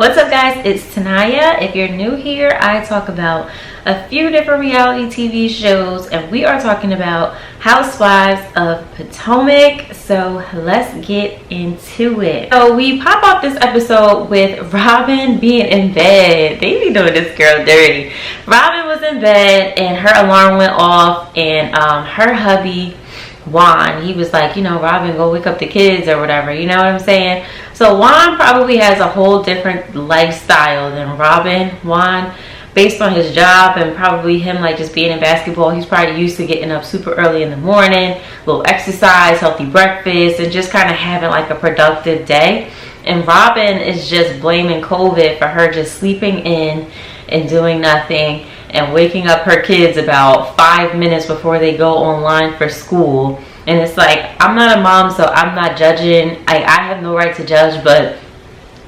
What's up, guys? It's Tanaya. If you're new here, I talk about a few different reality TV shows, and we are talking about Housewives of Potomac. So let's get into it. So we pop off this episode with Robin being in bed. They be doing this girl dirty. Robin was in bed and her alarm went off, and her hubby Juan, he was like, Robin, go wake up the kids or whatever, you know what I'm saying? So Juan probably has a whole different lifestyle than Robin. Juan, based on his job and probably him like just being in basketball, he's probably used to getting up super early in the morning, a little exercise, healthy breakfast, and just kind of having like a productive day. And Robin is just blaming COVID for her just sleeping in and doing nothing and waking up her kids about 5 minutes before they go online for school. And it's like, I'm not a mom, so I'm not judging. I have no right to judge, but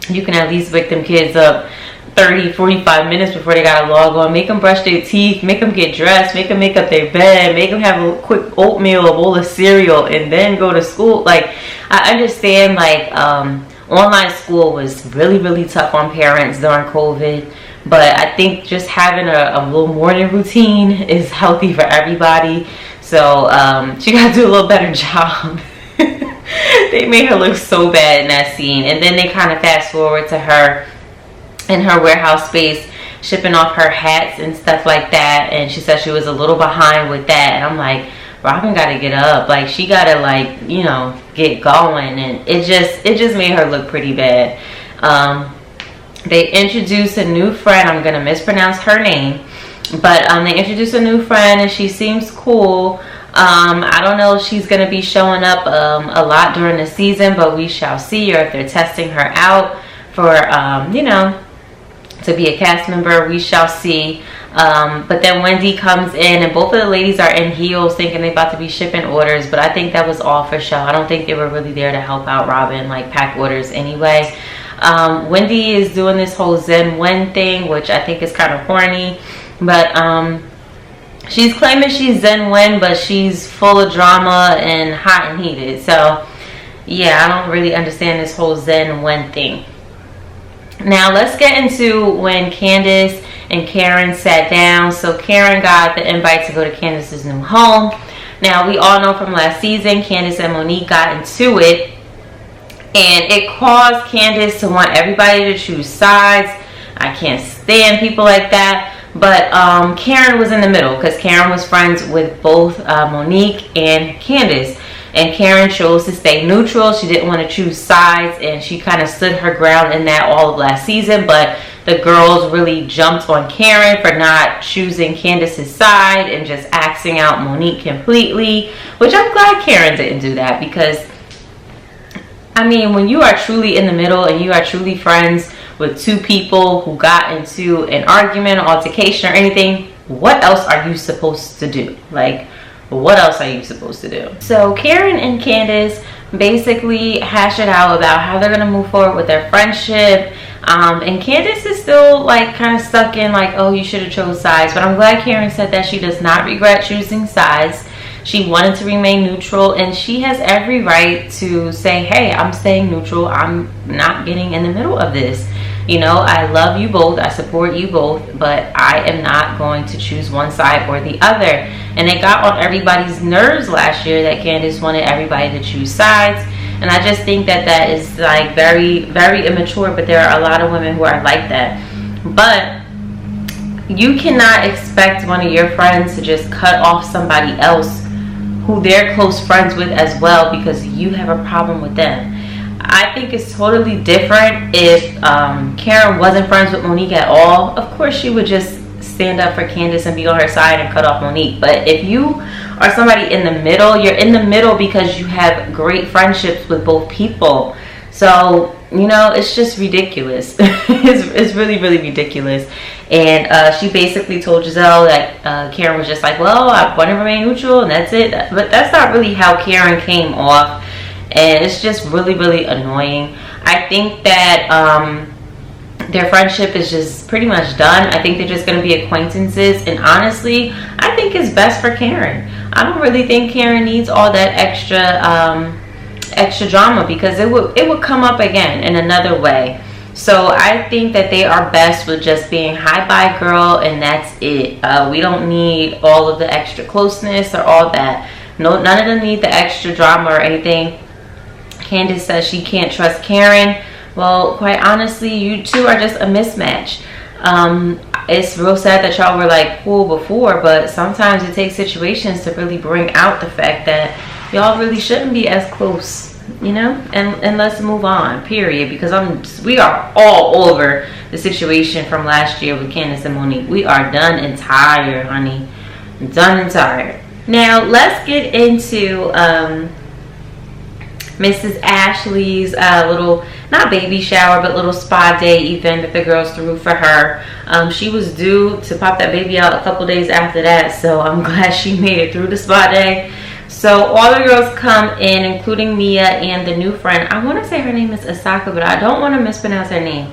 you can at least wake them kids up 30-45 minutes before they gotta log on. Make them brush their teeth, make them get dressed, make them make up their bed, make them have a quick oatmeal, a bowl of cereal, and then go to school. Like, I understand like online school was really tough on parents during COVID, but I think just having a little morning routine is healthy for everybody. So she got to do a little better job. They made her look so bad in that scene. And then they kind of fast forward to her in her warehouse space shipping off her hats and stuff like that. And she said she was a little behind with that. And I'm like, Robin got to get up. Like, she got to like, get going. And it just made her look pretty bad. They introduced a new friend. I'm going to mispronounce her name. But they introduced a new friend and she seems cool. I don't know if she's going to be showing up a lot during the season, but we shall see. Or if they're testing her out for, to be a cast member, we shall see. But then Wendy comes in and both of the ladies are in heels thinking they're about to be shipping orders. But I think that was all for show. I don't think they were really there to help out Robin, like pack orders anyway. Wendy is doing this whole Zen Wen thing, which I think is kind of corny. But she's claiming she's Zen Wen, but she's full of drama and hot and heated. So, yeah, I don't really understand this whole Zen Wen thing. Now, let's get into when Candace and Karen sat down. So, Karen got the invite to go to Candace's new home. Now, we all know from last season, Candace and Monique got into it. And it caused Candace to want everybody to choose sides. I can't stand people like that. But Karen was in the middle because Karen was friends with both Monique and Candace. And Karen chose to stay neutral. She didn't want to choose sides. And she kind of stood her ground in that all of last season. But the girls really jumped on Karen for not choosing Candace's side and just axing out Monique completely. Which I'm glad Karen didn't do that because, I mean, when you are truly in the middle and you are truly friends with two people who got into an argument or altercation or anything, what else are you supposed to do? Like, what else are you supposed to do? So Karen and Candace basically hash it out about how they're going to move forward with their friendship. And Candace is still like kind of stuck in like, oh, you should have chose sides. But I'm glad Karen said that she does not regret choosing sides. She wanted to remain neutral, and she has every right to say, hey, I'm staying neutral. I'm not getting in the middle of this. I love you both. I support you both, but I am not going to choose one side or the other. And it got on everybody's nerves last year that Candace wanted everybody to choose sides. And I just think that is like very, very immature, but there are a lot of women who are like that. But you cannot expect one of your friends to just cut off somebody else who they're close friends with as well because you have a problem with them. I think it's totally different if Karen wasn't friends with Monique at all. Of course, she would just stand up for Candace and be on her side and cut off Monique. But if you are somebody in the middle, you're in the middle because you have great friendships with both people. So, it's just ridiculous. It's really ridiculous. And she basically told Giselle that Karen was just like, well, I want to remain neutral and that's it. But that's not really how Karen came off. And it's just really annoying. I think that their friendship is just pretty much done. I think they're just going to be acquaintances. And honestly, I think it's best for Karen. I don't really think Karen needs all that extra drama because it would come up again in another way. So I think that they are best with just being hi bye girl, and that's it. We don't need all of the extra closeness or all that. No, none of them need the extra drama or anything. Candace says she can't trust Karen. Well, quite honestly, you two are just a mismatch. It's real sad that y'all were like cool before, but sometimes it takes situations to really bring out the fact that y'all really shouldn't be as close, you know. And let's move on, period, because we are all over the situation from last year with Candace and Monique. We are done and tired, honey. Done and tired. Now let's get into Mrs. Ashley's little, not baby shower, but little spa day event that the girls threw for her. She was due to pop that baby out a couple days after that, so I'm glad she made it through the spa day. So all the girls come in, including Mia and the new friend. I want to say her name is Asaka, but I don't want to mispronounce her name.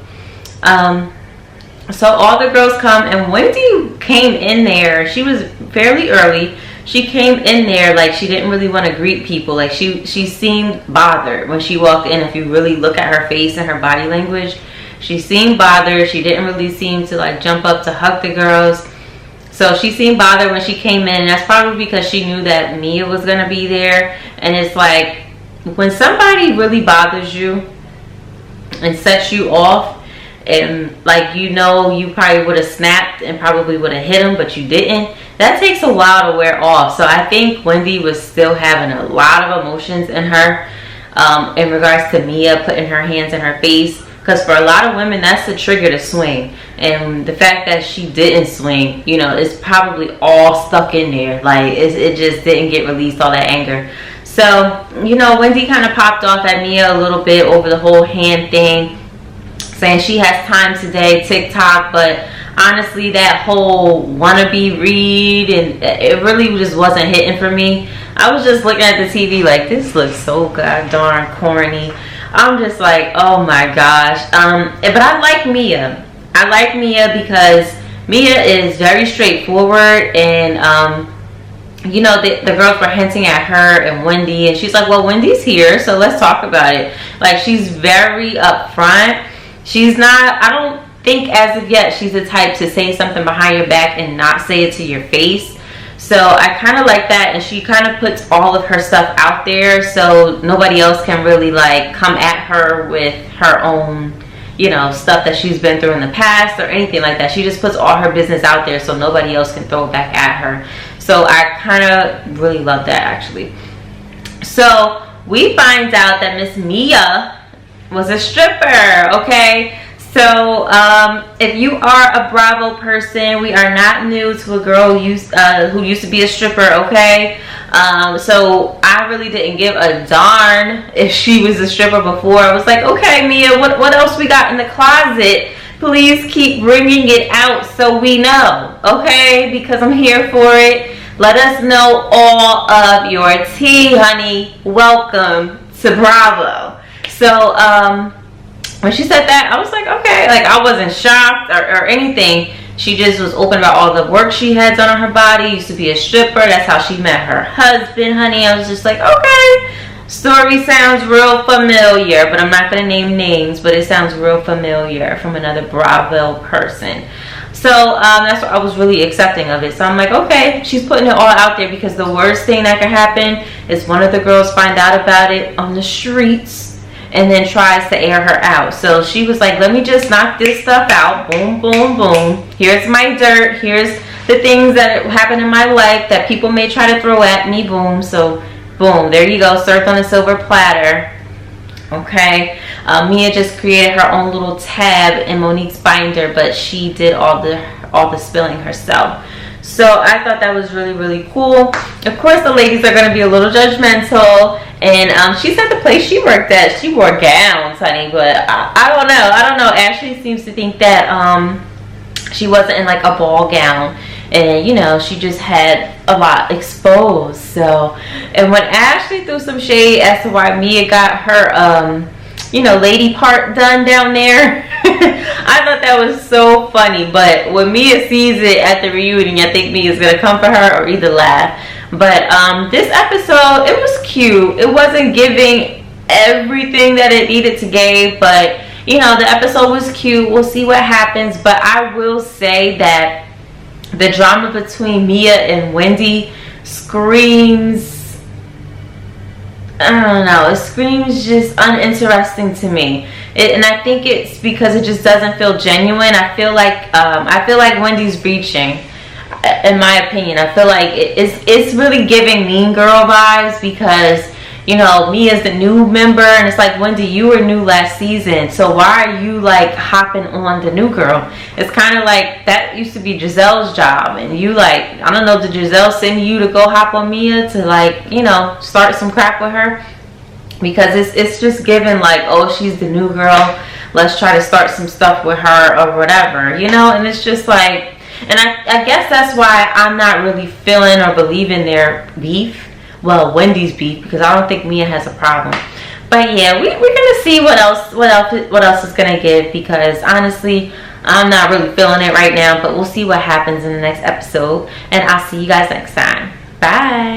So all the girls come, and Wendy came in there. She was fairly early. She came in there like she didn't really want to greet people. Like she seemed bothered when she walked in. If you really look at her face and her body language, she seemed bothered. She didn't really seem to like jump up to hug the girls. So she seemed bothered when she came in, and that's probably because she knew that Mia was going to be there. And it's like, when somebody really bothers you and sets you off, and like, you know, you probably would have snapped and probably would have hit him, but you didn't. That takes a while to wear off. So I think Wendy was still having a lot of emotions in her in regards to Mia putting her hands in her face. Because for a lot of women, that's the trigger to swing. And the fact that she didn't swing, you know, it's probably all stuck in there. Like, it just didn't get released, all that anger. So, you know, Wendy kind of popped off at Mia a little bit over the whole hand thing, saying she has time today, TikTok, but honestly, that whole wannabe read, and it really just wasn't hitting for me. I was just looking at the TV like, this looks so god darn corny. I'm just like, oh my gosh. But I like Mia. I like Mia because Mia is very straightforward, and you know, the girls were hinting at her and Wendy, and she's like, well, Wendy's here, so let's talk about it. Like, she's very upfront. She's not, I don't think as of yet she's the type to say something behind your back and not say it to your face. So I kind of like that, and she kind of puts all of her stuff out there so nobody else can really like come at her with her own, you know, stuff that she's been through in the past or anything like that. She just puts all her business out there so nobody else can throw it back at her. So I kind of really love that, actually. So we find out that Miss Mia was a stripper, okay? So if you are a Bravo person, we are not new to a girl who used to be a stripper, okay? So I really didn't give a darn if she was a stripper before. I was like, okay, Mia, what else we got in the closet? Please keep bringing it out so we know, okay? Because I'm here for it. Let us know all of your tea, honey. Welcome to Bravo. So when she said that, I was like, okay. Like, I wasn't shocked or anything. She just was open about all the work she had done on her body. Used to be a stripper. That's how she met her husband, honey. I was just like, okay. Story sounds real familiar, but I'm not going to name names, but it sounds real familiar from another Bravo person. So that's what I was really accepting of it. So I'm like, okay, she's putting it all out there, because the worst thing that could happen is one of the girls find out about it on the streets and then tries to air her out. So she was like, let me just knock this stuff out. Boom, boom, boom. Here's my dirt. Here's the things that happen in my life that people may try to throw at me. Boom. So boom, there you go, served on a silver platter. Okay, Mia just created her own little tab in Monique's binder, but she did all the spilling herself. So I thought that was really, really cool. Of course, the ladies are going to be a little judgmental, and she said the place she worked at, she wore gowns, honey, but I don't know. Ashley seems to think that she wasn't in like a ball gown, and you know, she just had a lot exposed. So, and when Ashley threw some shade as to why Mia got her you know, lady part done down there, I thought that was so funny. But when Mia sees it at the reunion, I think Mia's gonna come for her or either laugh. But this episode, it was cute. It wasn't giving everything that it needed to give, but you know, the episode was cute. We'll see what happens. But I will say that the drama between Mia and Wendy screams, I don't know, it screams just uninteresting to me. And I think it's because it just doesn't feel genuine. I feel like Wendy's reaching, in my opinion. I feel like it's really giving Mean Girl vibes, because, you know, Mia's the new member, and it's like, Wendy, you were new last season, so why are you like hopping on the new girl? It's kind of like that used to be Giselle's job, and you like, I don't know, did Giselle send you to go hop on Mia to, like, you know, start some crap with her? Because it's just given like, oh, she's the new girl, let's try to start some stuff with her or whatever, you know. And it's just like, and I guess that's why I'm not really feeling or believing their beef. Well, Wendy's beef, because I don't think Mia has a problem. But yeah, we're gonna see what else is gonna give, because honestly, I'm not really feeling it right now. But we'll see what happens in the next episode, and I'll see you guys next time. Bye.